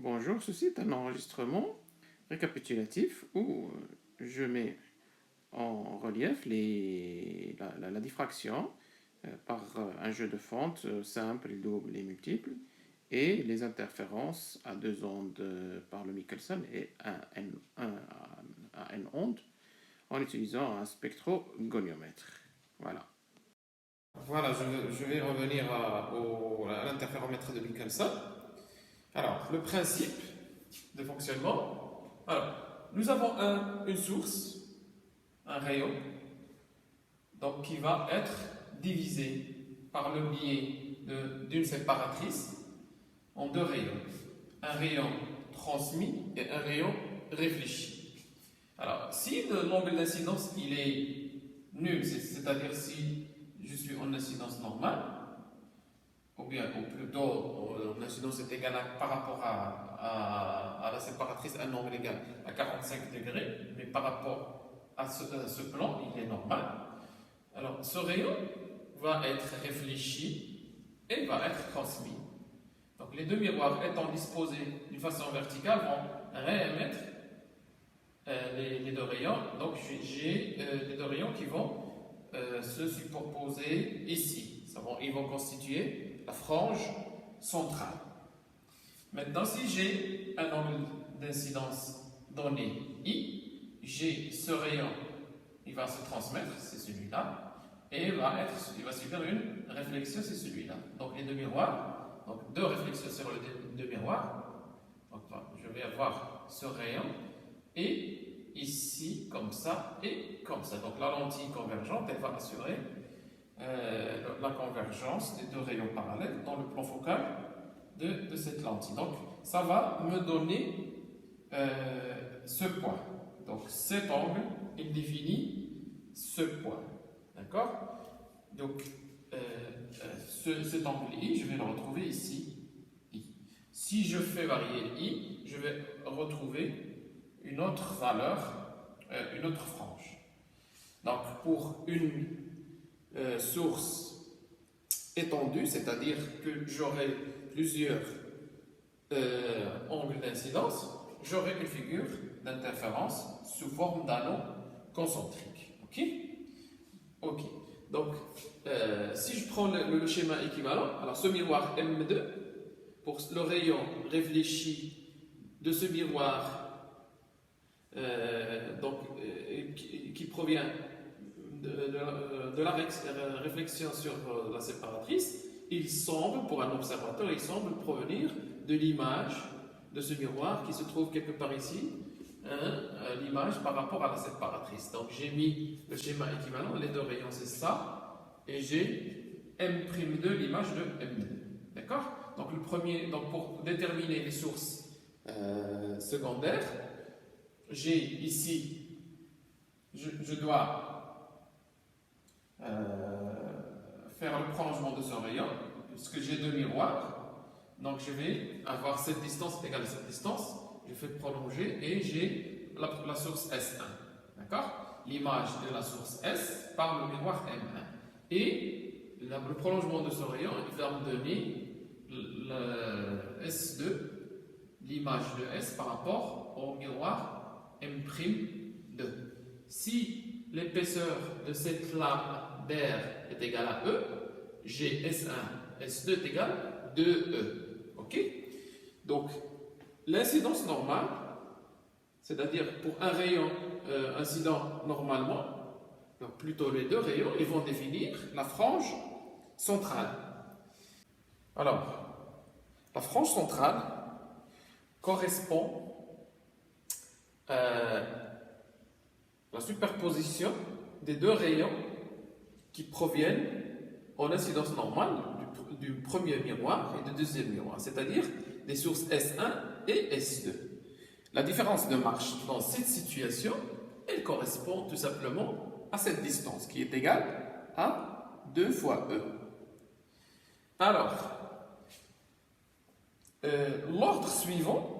Bonjour, ceci est un enregistrement récapitulatif où je mets en relief la diffraction par un jeu de fente simple, double et multiple et les interférences à deux ondes par le Michelson et à n ondes en utilisant un spectrogoniomètre. Voilà. Voilà, je vais revenir à l'interféromètre de Michelson. Alors, le principe de fonctionnement. Alors, nous avons une source, un rayon, donc qui va être divisé par le biais d'une séparatrice en deux rayons. Un rayon transmis et un rayon réfléchi. Alors, si l'angle d'incidence il est nul, c'est-à-dire si je suis en incidence normale, ou plutôt l'incidence est égale par rapport à la séparatrice, un angle égal à 45 degrés, mais par rapport à ce plan, il est normal. Alors, ce rayon va être réfléchi et va être transmis. Donc, les deux miroirs étant disposés d'une façon verticale vont réémettre les deux rayons. Donc, j'ai les deux rayons qui vont se superposer ici. Ils vont constituer la frange centrale. Maintenant, si j'ai un angle d'incidence donné I, j'ai ce rayon, il va se transmettre, c'est celui-là, et il va subir une réflexion, c'est celui-là. Donc les deux miroirs, donc deux réflexions sur les deux miroirs. Donc, je vais avoir ce rayon, et ici, comme ça, et comme ça. Donc la lentille convergente, elle va assurer la convergence des deux rayons parallèles dans le plan focal de cette lentille. Donc, ça va me donner ce point. Donc, cet angle, il définit ce point. D'accord? Donc, cet angle I, je vais le retrouver ici. I. Si je fais varier I, je vais retrouver une autre valeur, une autre frange. Donc, pour une source étendue, c'est-à-dire que j'aurai plusieurs angles d'incidence, j'aurai une figure d'interférence sous forme d'anneau concentrique. Ok? Ok. Donc, si je prends le schéma équivalent, alors ce miroir M2, pour le rayon réfléchi de ce miroir qui provient de la réflexion sur la séparatrice, il semble, pour un observateur, il semble provenir de l'image de ce miroir qui se trouve quelque part ici, l'image par rapport à la séparatrice. Donc j'ai mis le schéma équivalent, les deux rayons c'est ça, et j'ai M'2, l'image de M2. D'accord? Donc pour déterminer les sources secondaires, j'ai ici, je dois faire le prolongement de ce rayon, puisque j'ai deux miroirs. Donc je vais avoir cette distance égale à cette distance, je fais prolonger et j'ai la source S1. D'accord? L'image de la source S par le miroir M1. Et le prolongement de ce rayon, il va me donner le S2, l'image de S par rapport au miroir M'2. Si l'épaisseur de cette lame d'air est égale à E, j'ai S1, S2 est égal à 2E. Ok? Donc, l'incidence normale, c'est-à-dire pour un rayon incident normalement, donc plutôt les deux rayons, ils vont définir la frange centrale. Alors, la frange centrale correspond à la superposition des deux rayons qui proviennent en incidence normale du premier miroir et du deuxième miroir, c'est-à-dire des sources S1 et S2. La différence de marche dans cette situation, elle correspond tout simplement à cette distance qui est égale à 2 fois E. Alors, l'ordre suivant,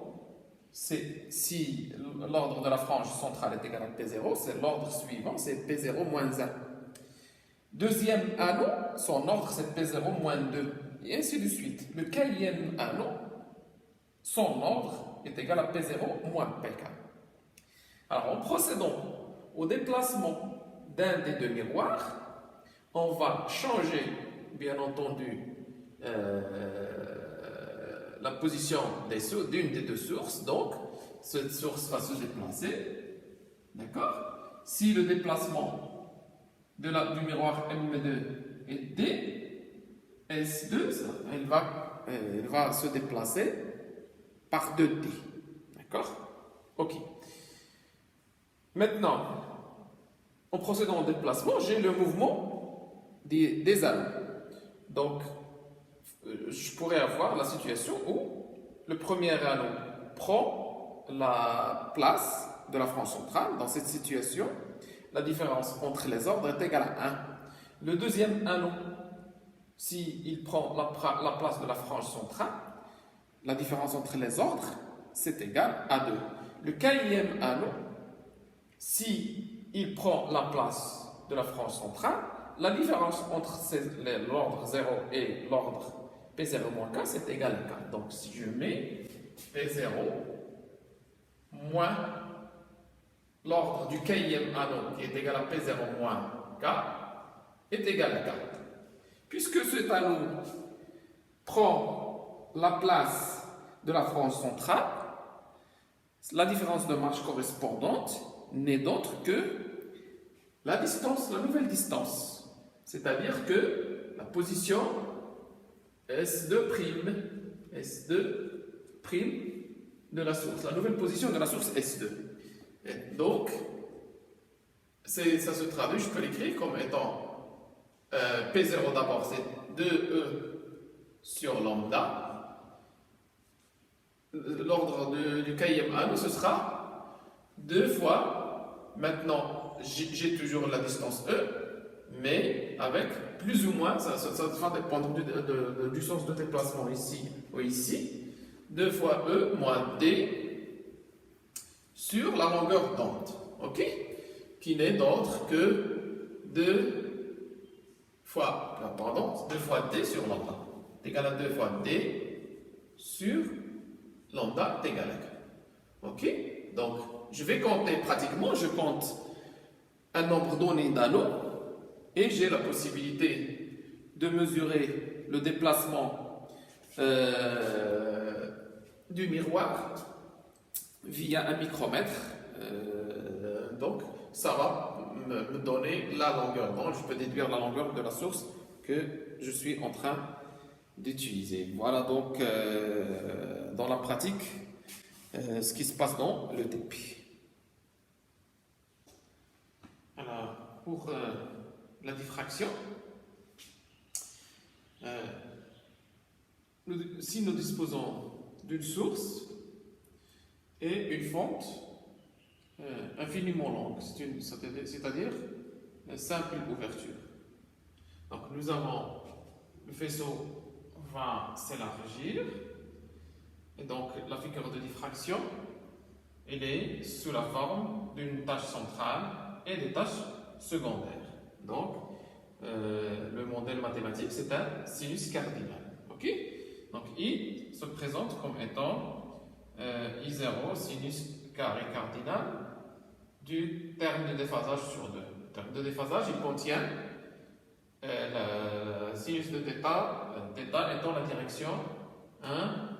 c'est si l'ordre de la frange centrale est égal à P0, c'est l'ordre suivant, c'est P0 moins 1. Deuxième anneau, son ordre c'est P0 moins 2, et ainsi de suite. Le quatrième anneau, son ordre est égal à P0 moins Pk. Alors, en procédant au déplacement d'un des deux miroirs, on va changer, bien entendu, la position d'une des deux sources. Donc, cette source va se déplacer. D'accord? Si le déplacement du miroir M2 est D, S2, elle va se déplacer par 2D. D'accord? Ok. Maintenant, en procédant au déplacement, j'ai le mouvement des anneaux. Donc, je pourrais avoir la situation où le premier anneau prend la place de la frange centrale. Dans cette situation, la différence entre les ordres est égale à 1. Le deuxième anneau, s'il prend la place de la frange centrale, la différence entre les ordres, c'est égal à 2. Le quatrième anneau, s'il prend la place de la frange centrale, la différence entre l'ordre 0 et l'ordre P0-K, c'est égal à 4. Donc, si je mets P0 moins l'ordre du quatrième anneau, qui est égal à P0 moins K, est égal à 4. Puisque cet anneau prend la place de la frange centrale, la différence de marche correspondante n'est d'autre que la distance, la nouvelle distance. C'est-à-dire que la position S2' de la source, la nouvelle position de la source S2. Et donc, ça se traduit, je peux l'écrire comme étant P0 d'abord, c'est 2E sur lambda. L'ordre du quatrième anneau, ce sera 2 fois, maintenant j'ai toujours la distance E, mais avec plus ou moins, ça va dépendre du sens de déplacement ici ou ici, 2 fois E moins D sur la longueur d'onde, ok? Qui n'est d'autre que 2 fois D sur lambda. C'est égal à 2 fois D sur lambda est égal à 4. Ok? Donc, je vais compter pratiquement, je compte un nombre donné d'anneaux et j'ai la possibilité de mesurer le déplacement du miroir via un micromètre. Donc, ça va me donner la longueur d'onde. Je peux déduire la longueur de la source que je suis en train d'utiliser. Voilà donc dans la pratique ce qui se passe dans le débit. Alors, pour la diffraction, si nous disposons d'une source et une fente infiniment longue, c'est-à-dire une simple ouverture. Donc nous avons le faisceau va s'élargir et donc la figure de diffraction elle est sous la forme d'une tâche centrale et des tâches secondaires. Donc le modèle mathématique c'est un sinus cardinal. Ok? Donc I se présente comme étant I0 sinus carré cardinal du terme de déphasage sur 2. Le terme de déphasage il contient le sinus de θ, θ étant la direction 1.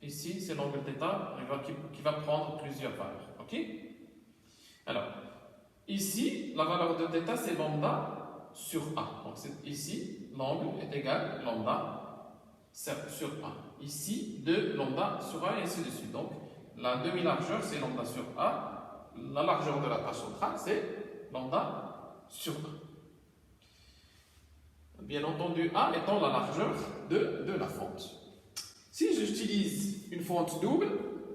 Ici, c'est l'angle θ qui va prendre plusieurs valeurs. Ok? Alors, ici, la valeur de θ, c'est lambda sur A. Donc, ici, l'angle est égal à lambda sur A. Ici, 2 lambda sur A et ainsi de suite. Donc, la demi-largeur, c'est lambda sur A. La largeur de la tâche centrale, c'est lambda sur A. Bien entendu, A étant la largeur de la fente. Si j'utilise une fente double,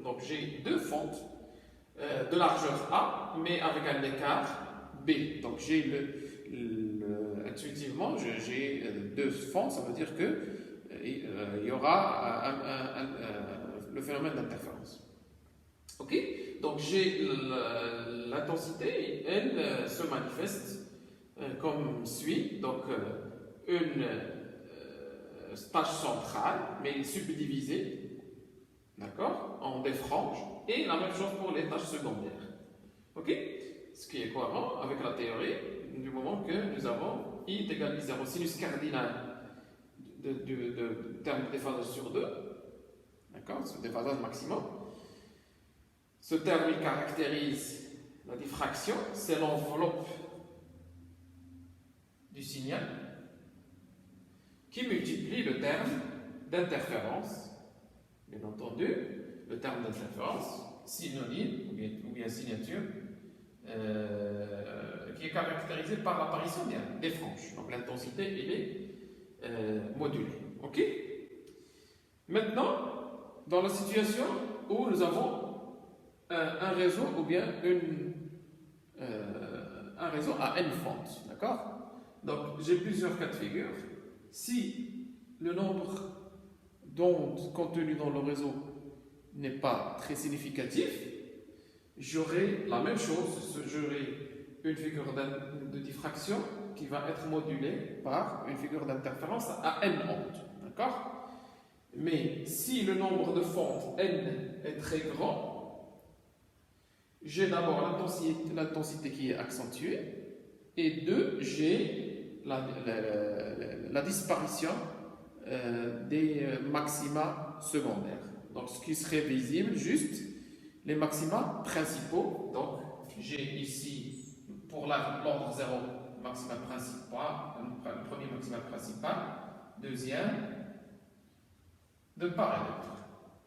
donc j'ai deux fentes de largeur A, mais avec un écart B. Donc j'ai intuitivement, j'ai deux fentes, ça veut dire que il y aura le phénomène d'interférence. Ok? Donc j'ai l'intensité, elle se manifeste comme suit. Donc une tâche centrale, mais subdivisée des franges, et la même chose pour les tâches secondaires. Ok? Ce qui est cohérent avec la théorie du moment que nous avons I est égal à 0, sinus cardinal de terme de déphasage sur 2, d'accord? Ce déphasage maximum. Ce terme il caractérise la diffraction, c'est l'enveloppe du signal qui multiplie le terme d'interférence, bien entendu, le terme d'interférence, synonyme ou bien signature, qui est caractérisé par l'apparition des franges. Donc l'intensité, elle est modulée. Ok? Maintenant, dans la situation où nous avons un réseau ou bien un réseau à n fentes, d'accord? Donc j'ai plusieurs cas de figure. Si le nombre d'ondes contenues dans le réseau n'est pas très significatif, j'aurai la même chose, j'aurai une figure de diffraction qui va être modulée par une figure d'interférence à n ondes, d'accord? Mais si le nombre de fentes n est très grand, j'ai d'abord l'intensité qui est accentuée, et deux, j'ai la disparition des maxima secondaires. Donc ce qui serait visible, juste les maxima principaux. Donc j'ai ici, pour l'ordre 0, maximal principal, le premier maximal principal, deuxième, de part et d'autre.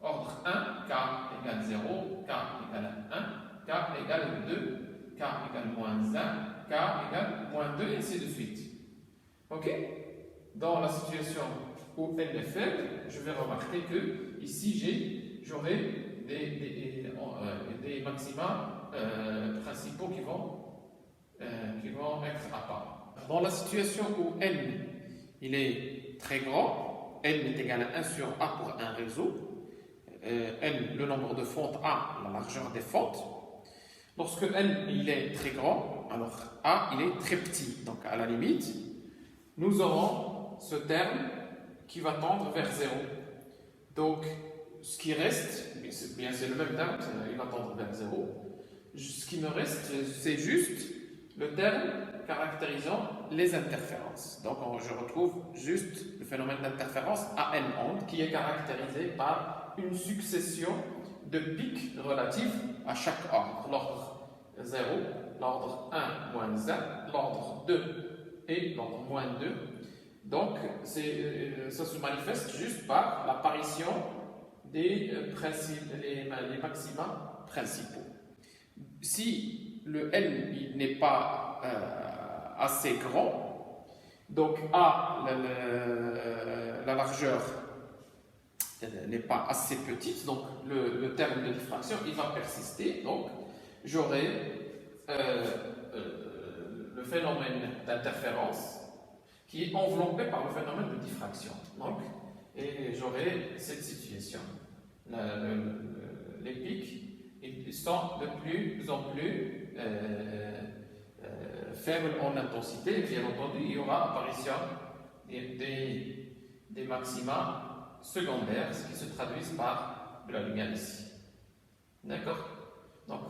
Ordre 1, K égale 0, K égale 1, K égale 2, K égale moins 1, K égale moins 2, et ainsi de suite. Ok? Dans la situation où n est faible, je vais remarquer que ici j'aurai des maxima principaux qui vont être à part. Dans la situation où n il est très grand, n est égal à 1 sur A pour un réseau, n le nombre de fentes, A la largeur des fentes. Lorsque n il est très grand, alors A il est très petit. Donc à la limite, nous aurons ce terme qui va tendre vers 0. Donc ce qui reste, bien c'est le même terme, il va tendre vers 0. Ce qui me reste, c'est juste le terme caractérisant les interférences. Donc je retrouve juste le phénomène d'interférence à n ondes qui est caractérisé par une succession de pics relatifs à chaque ordre. L'ordre 0, l'ordre 1 moins 1, l'ordre 2 et l'ordre moins 2. Donc ça se manifeste juste par l'apparition des les maxima principaux. Si le n n'est pas assez grand, donc A, la largeur n'est pas assez petite, donc le terme de diffraction il va persister, donc j'aurai le phénomène d'interférence qui est enveloppé par le phénomène de diffraction. Donc, et j'aurai cette situation. Les pics ils sont de plus en plus faibles en intensité. Bien entendu, il y aura apparition des maxima secondaires, ce qui se traduisent par de la lumière ici. D'accord? Donc,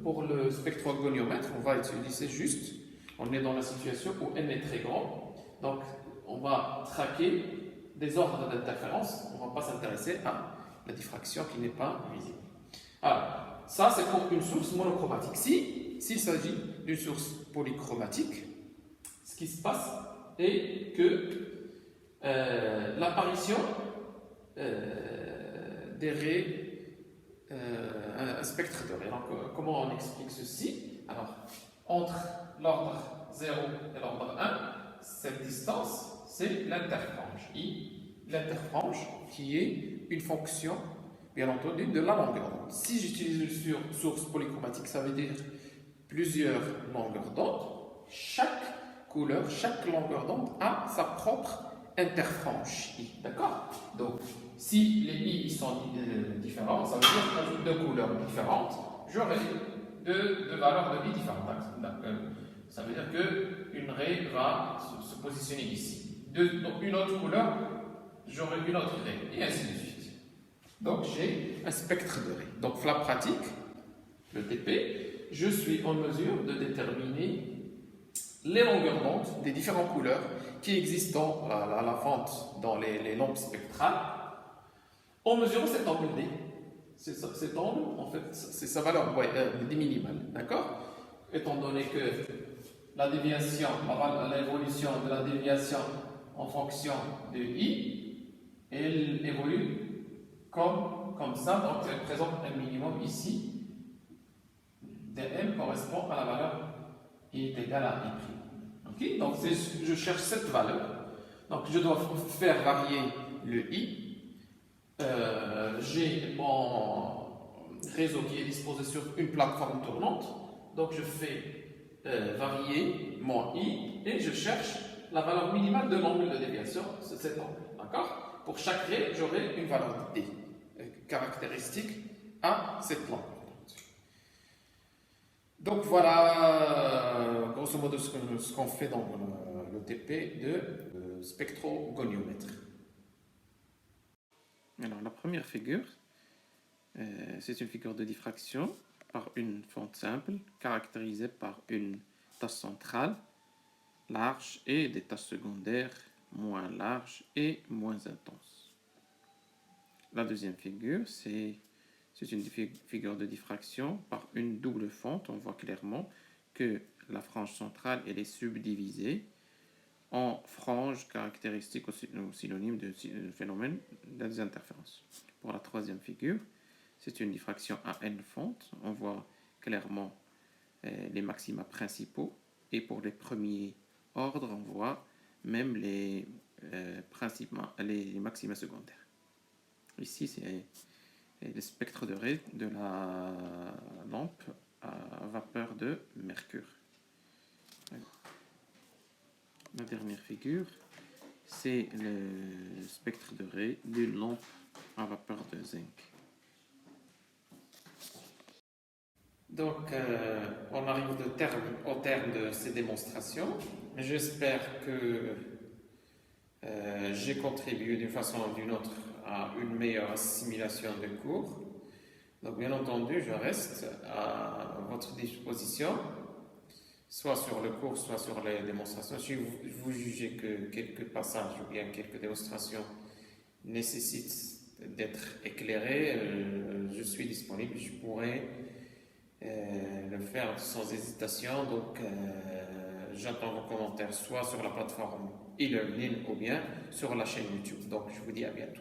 pour le spectrogoniomètre, on va utiliser juste, on est dans la situation où n est très grand, donc on va traquer des ordres d'interférence, on ne va pas s'intéresser à la diffraction qui n'est pas visible. Alors, ça c'est pour une source monochromatique. S'il s'agit d'une source polychromatique, ce qui se passe est que l'apparition des raies, un spectre de raies. Donc, comment on explique ceci? Alors, entre l'ordre 0 et l'ordre 1, cette distance, c'est l'interfrange. I, l'interfrange qui est une fonction, bien entendu, de la longueur d'onde. Si j'utilise une source polychromatique, ça veut dire plusieurs longueurs d'onde. Chaque couleur, chaque longueur d'onde a sa propre interfrange I. D'accord? Donc, si les I sont différents, ça veut dire qu'avec deux couleurs différentes, j'aurai deux valeurs de I différentes. Ça veut dire qu'une raie va se positionner ici. Donc, une autre couleur, j'aurai une autre raie, et ainsi de suite. Donc j'ai un spectre de raies. Donc la pratique, le TP, je suis en mesure de déterminer les longueurs d'onde des différentes couleurs qui existent à la fente dans les lampes spectrales en mesurant cet angle D. Cet angle, en fait, c'est sa valeur D minimale, d'accord? Étant donné que la déviation, l'évolution de la déviation en fonction de I, elle évolue comme ça, donc elle présente un minimum ici. dm correspond à la valeur I est égal à I'. Okay? Donc je cherche cette valeur. Donc je dois faire varier le I. J'ai mon réseau qui est disposé sur une plateforme tournante. Donc je fais varier mon I et je cherche la valeur minimale de l'angle de déviation, c'est cet angle. D'accord? Pour chaque raie, j'aurai une valeur D caractéristique à cette longueur. Donc voilà, grosso modo, ce qu'on fait dans le TP de spectrogoniométre. Alors, la première figure, c'est une figure de diffraction par une fente simple, caractérisée par une tache centrale large et des taches secondaires moins larges et moins intenses. La deuxième figure, c'est une figure de diffraction par une double fente. On voit clairement que la frange centrale elle est subdivisée en franges caractéristiques ou synonymes de phénomène des interférences. Pour la troisième figure, c'est une diffraction à n fentes. On voit clairement les maxima principaux et pour les premiers ordres, on voit même les maxima secondaires. Ici, c'est le spectre de raie de la lampe à vapeur de mercure. La dernière figure, c'est le spectre de raie d'une lampe à vapeur de zinc. Donc, on arrive au terme de ces démonstrations. J'espère que j'ai contribué d'une façon ou d'une autre à une meilleure assimilation de cours. Donc, bien entendu, je reste à votre disposition, soit sur le cours, soit sur les démonstrations. Si vous jugez que quelques passages ou bien quelques démonstrations nécessitent d'être éclairés, je suis disponible, je pourrais le faire sans hésitation. Donc, j'attends vos commentaires soit sur la plateforme e-learning ou bien sur la chaîne YouTube. Donc, je vous dis à bientôt.